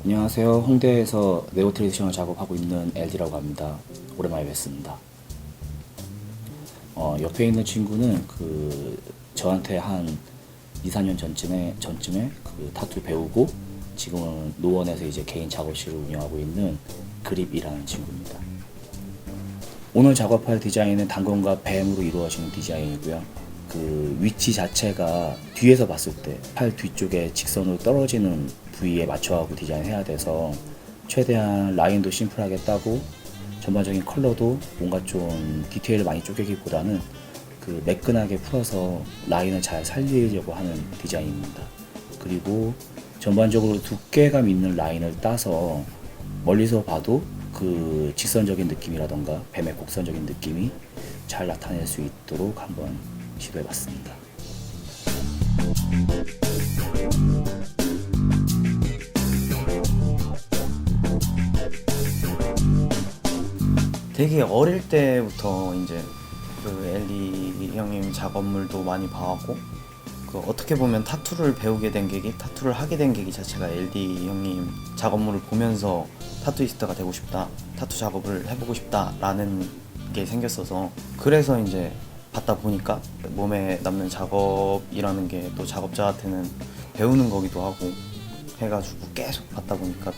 안녕하세요. 홍대에서 네오 트레디셔널 작업하고 있는 LD라고 합니다. 오랜만에 뵙습니다. 옆에 있는 친구는 저한테 한 2, 4년 전쯤에 타투 배우고 지금은 노원에서 이제 개인 작업실을 운영하고 있는 그립이라는 친구입니다. 오늘 작업할 디자인은 단검과 뱀으로 이루어지는 디자인이고요. 위치 자체가 뒤에서 봤을 때 팔 뒤쪽에 직선으로 떨어지는 부위에 맞춰가고 디자인해야 돼서 최대한 라인도 심플하게 따고 전반적인 컬러도 뭔가 좀 디테일을 많이 쪼개기보다는 매끈하게 풀어서 라인을 잘 살리려고 하는 디자인입니다. 그리고 전반적으로 두께감 있는 라인을 따서 멀리서 봐도 직선적인 느낌이라던가 뱀의 곡선적인 느낌이 잘 나타낼 수 있도록 한번 시도해봤습니다. 되게 어릴 때부터 이제 엘리 형님 작업물도 많이 봐왔고 어떻게 보면 타투를 배우게 된 계기, 타투를 하게 된 계기 자체가 엘리 형님 작업물을 보면서 타투이스트가 되고 싶다, 타투 작업을 해보고 싶다 라는 게 생겼어서, 그래서 이제 받다 보니까 몸에 남는 작업이라는 게 또 작업자한테는 배우는 거기도 하고 해가지고 계속 받다 보니까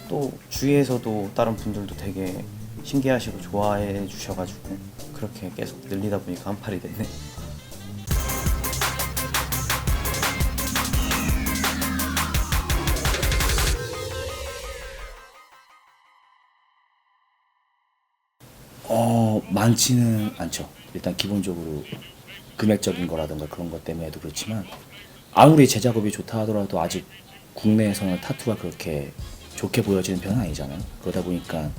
또 주위에서도 다른 분들도 되게 신기하시고 좋아해 주셔가지고 그렇게 계속 늘리다 보니까 한 팔이 됐네. 많지는 않죠. 일단 기본적으로 금액적인 거라든가 그런 것 때문에도 그렇지만, 아무리 제 작업이 좋다 하더라도 아직 국내에서는 타투가 그렇게 좋게 보여지는 편은 아니잖아요. 그러다 보니까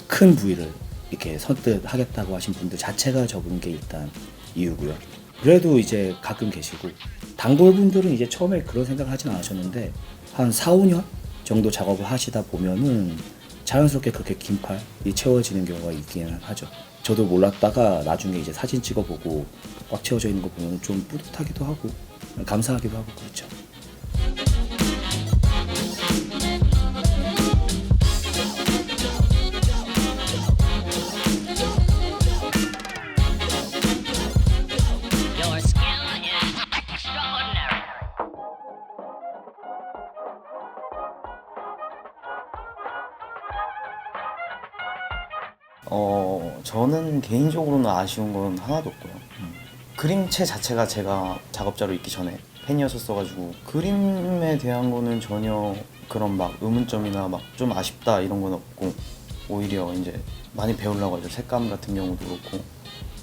큰 부위를 이렇게 선뜻 하겠다고 하신 분들 자체가 적은 게 일단 이유고요. 그래도 이제 가끔 계시고, 단골분들은 이제 처음에 그런 생각을 하진 않으셨는데 한 4, 5년 정도 작업을 하시다 보면은 자연스럽게 그렇게 긴 팔이 채워지는 경우가 있기는 하죠. 저도 몰랐다가 나중에 이제 사진 찍어보고 꽉 채워져 있는 거 보면 좀 뿌듯하기도 하고 감사하기도 하고 그렇죠. Your skill is extraordinary. 저는 개인적으로는 아쉬운 건 하나도 없고요. 그림체 자체가 제가 작업자로 있기 전에 팬이었었어가지고 그림에 대한 거는 전혀 그런 막 의문점이나 막 좀 아쉽다 이런 건 없고, 오히려 이제 많이 배우려고 하죠. 색감 같은 경우도 그렇고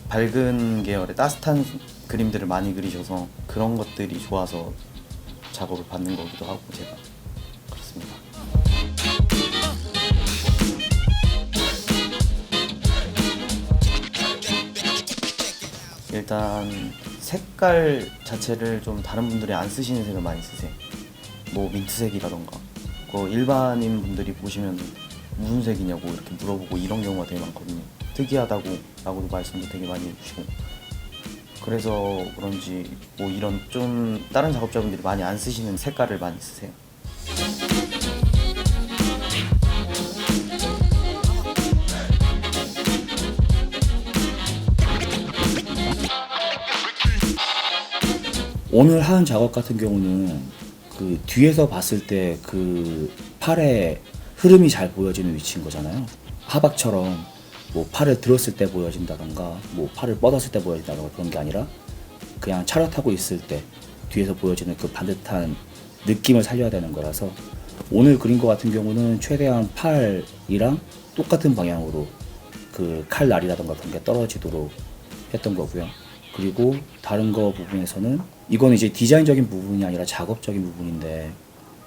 밝은 계열의 따뜻한 그림들을 많이 그리셔서 그런 것들이 좋아서 작업을 받는 거기도 하고 제가 그렇습니다. 일단 색깔 자체를 좀 다른 분들이 안 쓰시는 색을 많이 쓰세요. 뭐 민트색이라던가 일반인 분들이 보시면 무슨 색이냐고 이렇게 물어보고 이런 경우가 되게 많거든요. 특이하다고 라고도 말씀도 되게 많이 해주시고, 그래서 그런지 뭐 이런 좀 다른 작업자분들이 많이 안 쓰시는 색깔을 많이 쓰세요. 오늘 한 작업 같은 경우는 뒤에서 봤을 때 팔의 흐름이 잘 보여지는 위치인 거잖아요. 하박처럼 뭐 팔을 들었을 때 보여진다던가 뭐 팔을 뻗었을 때 보여진다던가 그런 게 아니라 그냥 차렷하고 있을 때 뒤에서 보여지는 반듯한 느낌을 살려야 되는 거라서, 오늘 그린 거 같은 경우는 최대한 팔이랑 똑같은 방향으로 칼날이라던가 그런 게 떨어지도록 했던 거고요. 그리고 다른 거 부분에서는 이거는 이제 디자인적인 부분이 아니라 작업적인 부분인데,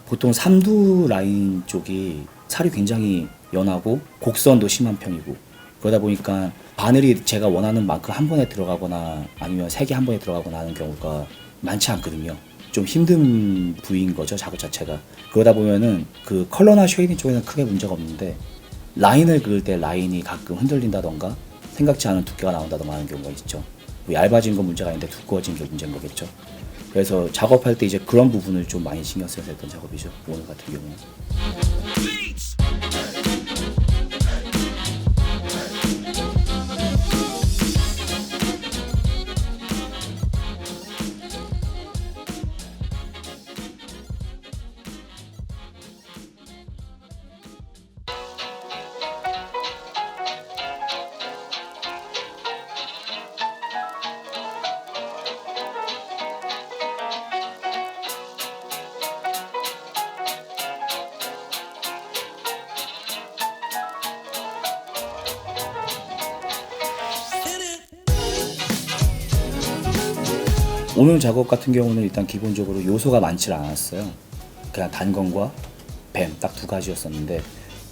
보통 삼두 라인 쪽이 살이 굉장히 연하고 곡선도 심한 편이고, 그러다 보니까 바늘이 제가 원하는 만큼 한 번에 들어가거나 아니면 세 개 한 번에 들어가거나 하는 경우가 많지 않거든요. 좀 힘든 부위인 거죠, 작업 자체가. 그러다 보면은 컬러나 쉐이딩 쪽에는 크게 문제가 없는데, 라인을 그을 때 라인이 가끔 흔들린다던가 생각지 않은 두께가 나온다던가 하는 경우가 있죠. 뭐 얇아진 건 문제가 아닌데 두꺼워진 게 문제인 거겠죠. 그래서 작업할 때 이제 그런 부분을 좀 많이 신경 써야 했던 작업이죠, 오늘 같은 경우는. 오늘 작업 같은 경우는 일단 기본적으로 요소가 많지 않았어요. 그냥 단검과 뱀 딱 두 가지였었는데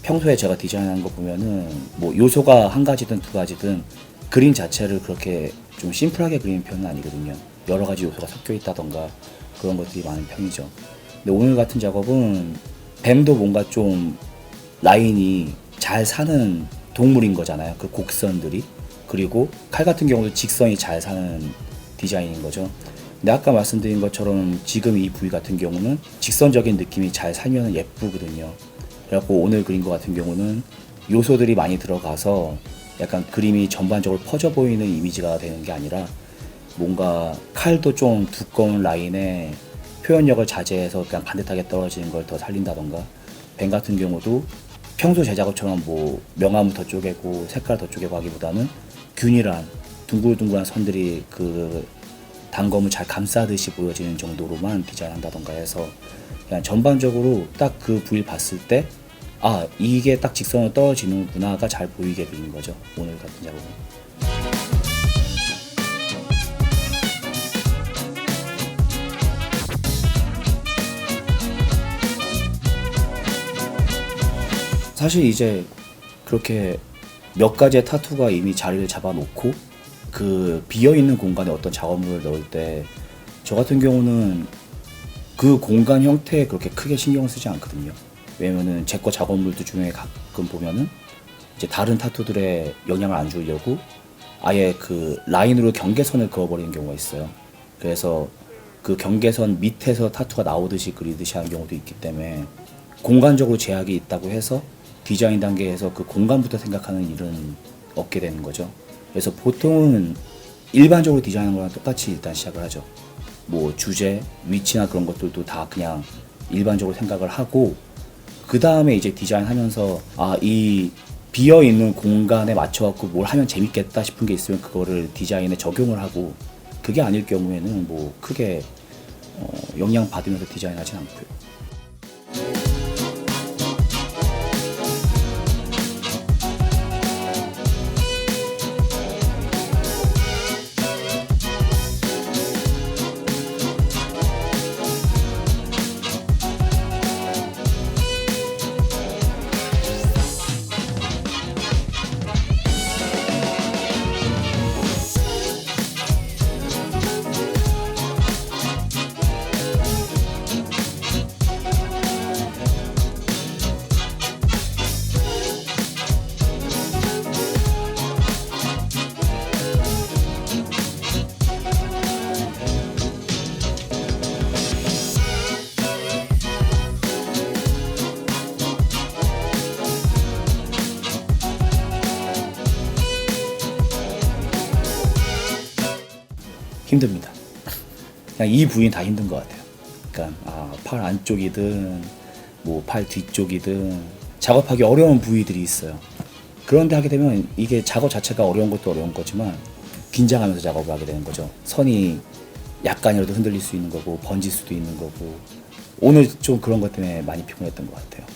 평소에 제가 디자인한 거 보면은 뭐 요소가 한 가지든 두 가지든 그림 자체를 그렇게 좀 심플하게 그리는 편은 아니거든요. 여러 가지 요소가 섞여 있다던가 그런 것들이 많은 편이죠. 근데 오늘 같은 작업은 뱀도 뭔가 좀 라인이 잘 사는 동물인 거잖아요. 그 곡선들이. 그리고 칼 같은 경우도 직선이 잘 사는 디자인인 거죠. 근데 아까 말씀드린 것처럼 지금 이 부위 같은 경우는 직선적인 느낌이 잘 살면 예쁘거든요. 그래갖고 오늘 그린 것 같은 경우는 요소들이 많이 들어가서 약간 그림이 전반적으로 퍼져 보이는 이미지가 되는 게 아니라 뭔가 칼도 좀 두꺼운 라인에 표현력을 자제해서 그냥 반듯하게 떨어지는 걸 더 살린다던가 뱀 같은 경우도 평소 제 작업처럼 뭐 명암을 더 쪼개고 색깔 더 쪼개고 하기보다는 균일한 둥글둥글한 선들이 그 단검을 잘 감싸듯이 보여지는 정도로만 디자인한다던가 해서 그냥 전반적으로 딱 그 부위를 봤을 때 아 이게 딱 직선으로 떨어지는구나가 잘 보이게 그린 거죠. 오늘 같은 작업은. 사실 이제 그렇게 몇 가지의 타투가 이미 자리를 잡아놓고 그 비어있는 공간에 어떤 작업물을 넣을 때 저 같은 경우는 그 공간 형태에 그렇게 크게 신경을 쓰지 않거든요. 왜냐면은 제 거 작업물들 중에 가끔 보면은 이제 다른 타투들의 영향을 안 주려고 아예 그 라인으로 경계선을 그어버리는 경우가 있어요. 그래서 그 경계선 밑에서 타투가 나오듯이 그리듯이 하는 경우도 있기 때문에 공간적으로 제약이 있다고 해서 디자인 단계에서 그 공간부터 생각하는 일은 없게 되는 거죠. 그래서 보통은 일반적으로 디자인하는 거랑 똑같이 일단 시작을 하죠. 뭐 주제, 위치나 그런 것들도 다 그냥 일반적으로 생각을 하고 그 다음에 이제 디자인하면서 아, 이 비어 있는 공간에 맞춰갖고 뭘 하면 재밌겠다 싶은 게 있으면 그거를 디자인에 적용을 하고 그게 아닐 경우에는 뭐 크게 영향 받으면서 디자인하진 않고요. 힘듭니다. 그냥 이 부위는 다 힘든 것 같아요. 그러니까 팔 안쪽이든 뭐 팔 뒤쪽이든 작업하기 어려운 부위들이 있어요. 그런데 하게 되면 이게 작업 자체가 어려운 것도 어려운 거지만 긴장하면서 작업을 하게 되는 거죠. 선이 약간이라도 흔들릴 수 있는 거고 번질 수도 있는 거고 오늘 좀 그런 것 때문에 많이 피곤했던 것 같아요.